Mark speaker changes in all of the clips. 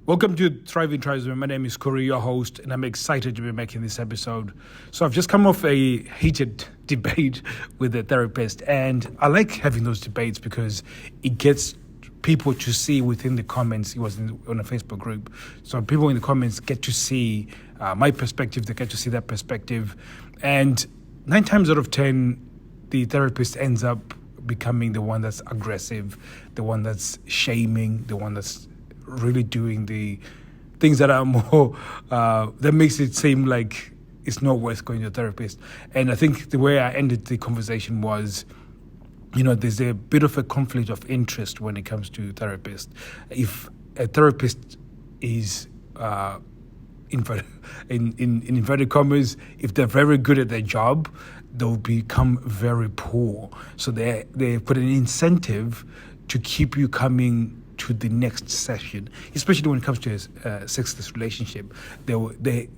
Speaker 1: Welcome to Thriving Tribesmen. My name is Corey, your host, and I'm excited to be making this episode. So I've just come off a heated debate with a therapist, and I like having those debates because it gets people to see within the comments. It was on a Facebook group. So people in the comments get to see my perspective, they get to see that perspective. And 9 times out of 10, the therapist ends up becoming the one that's aggressive, the one that's shaming, the one that's really doing the things that are more that makes it seem like it's not worth going to a therapist. And I think the way I ended the conversation was, there's a bit of a conflict of interest when it comes to therapists. If a therapist is in inverted commas, if they're very good at their job, they'll become very poor. So they put an incentive to keep you coming to the next session, especially when it comes to a sexless relationship. They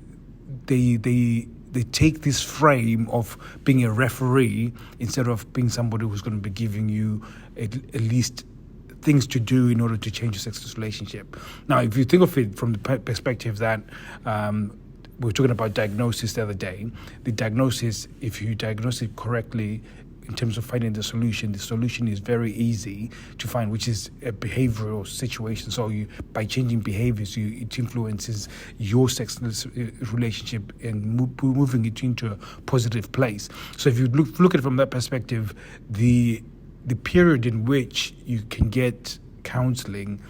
Speaker 1: take this frame of being a referee instead of being somebody who's going to be giving you at least things to do in order to change your sexless relationship. Now, if you think of it from the perspective that we were talking about diagnosis the other day, the diagnosis, if you diagnose it correctly, in terms of finding the solution is very easy to find, which is a behavioral situation. So by changing behaviors, it influences your sexless relationship and moving it into a positive place. So if you look at it from that perspective, the period in which you can get counseling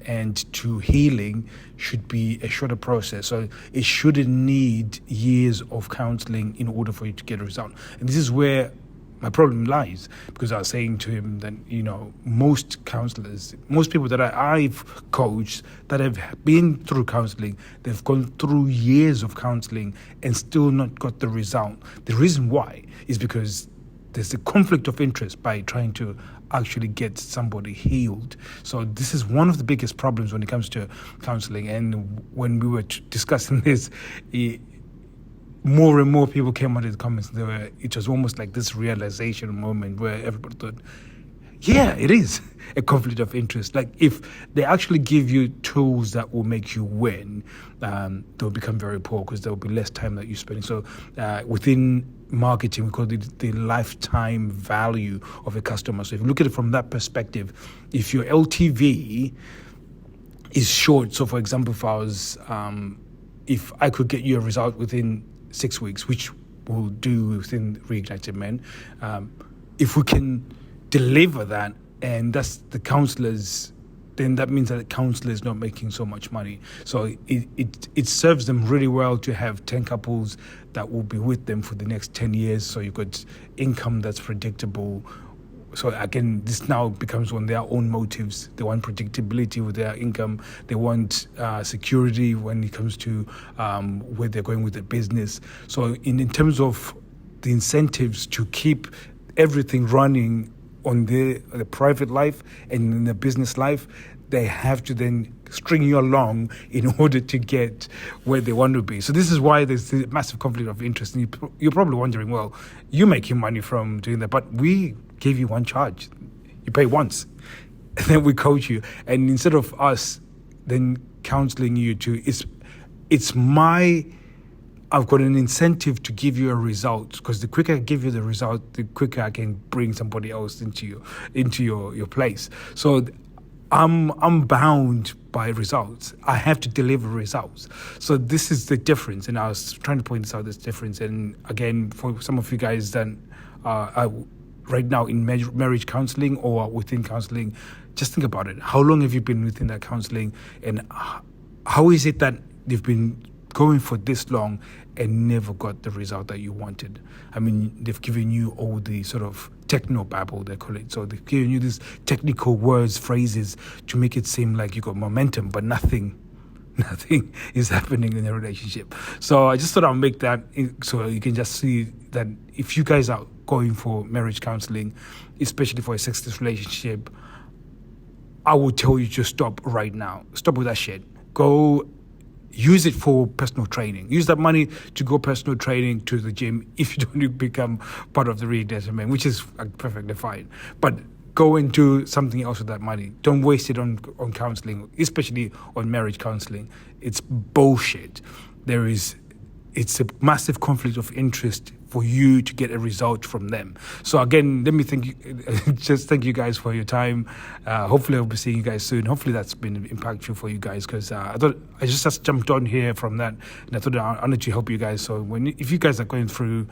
Speaker 1: and to healing should be a shorter process. So it shouldn't need years of counseling in order for you to get a result. And this is where my problem lies, because I was saying to him that, most counselors, most people that I've coached that have been through counseling, they've gone through years of counseling and still not got the result. The reason why is because there's a conflict of interest by trying to actually get somebody healed. So this is one of the biggest problems when it comes to counseling. And when we were discussing this, more and more people came out of the comments. It was almost like this realization moment where everybody thought, yeah, it is a conflict of interest. Like, if they actually give you tools that will make you win, they'll become very poor because there will be less time that you're spending. So within marketing, we call it the lifetime value of a customer. So if you look at it from that perspective, if your LTV is short, so for example, if I could get you a result within 6 weeks, which we'll do within Reignited Men, if we can deliver that, and that's the counselors, then that means that the counselor is not making so much money. So it serves them really well to have 10 couples that will be with them for the next 10 years. So you've got income that's predictable. So again, this now becomes on their own motives. They want predictability with their income. They want security when it comes to where they're going with their business. So in terms of the incentives to keep everything running on the private life and in the business life, they have to then string you along in order to get where they want to be. So this is why there's a massive conflict of interest. And you're probably wondering, well, you're making money from doing that, but we gave you one charge. You pay once, and then we coach you. And instead of us then counseling you I've got an incentive to give you a result, because the quicker I give you the result, the quicker I can bring somebody else into your place. So I'm bound by results. I have to deliver results. So this is the difference. And I was trying to point out this difference. And again, for some of you guys that are right now in marriage counseling or within counseling, just think about it. How long have you been within that counseling? And how is it that you've been going for this long and never got the result that you wanted? I mean, they've given you all the sort of techno-babble, they call it. So they've given you these technical words, phrases to make it seem like you got momentum, but nothing is happening in the relationship. So I just thought I'll make that so you can just see that if you guys are going for marriage counseling, especially for a sexless relationship, I would tell you to stop right now. Stop with that shit. Go use it for personal training. Use that money to go personal training to the gym if you don't become part of the Reignited Men, which is perfectly fine. But go and do something else with that money. Don't waste it on counseling, especially on marriage counseling. It's bullshit. It's a massive conflict of interest for you to get a result from them. So again, let me thank you guys for your time. Hopefully I'll be seeing you guys soon. Hopefully that's been impactful for you guys, because I thought I just jumped on here from that, and I thought I wanted to help you guys. So if you guys are going through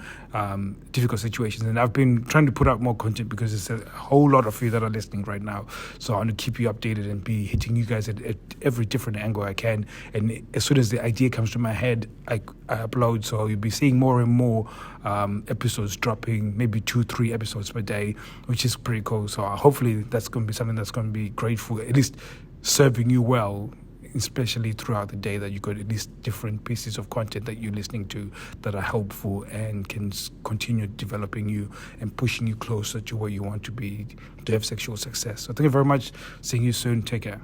Speaker 1: difficult situations, and I've been trying to put out more content because there's a whole lot of you that are listening right now. So I want to keep you updated and be hitting you guys at every different angle I can. And as soon as the idea comes to my head, I upload. So you'll be seeing more and more episodes dropping, maybe 2-3 episodes per day, which is pretty cool. So hopefully that's going to be something that's going to be grateful, at least serving you well, especially throughout the day, that you got at least different pieces of content that you're listening to that are helpful and can continue developing you and pushing you closer to where you want to be to have sexual success. So thank you very much. Seeing you soon. Take care.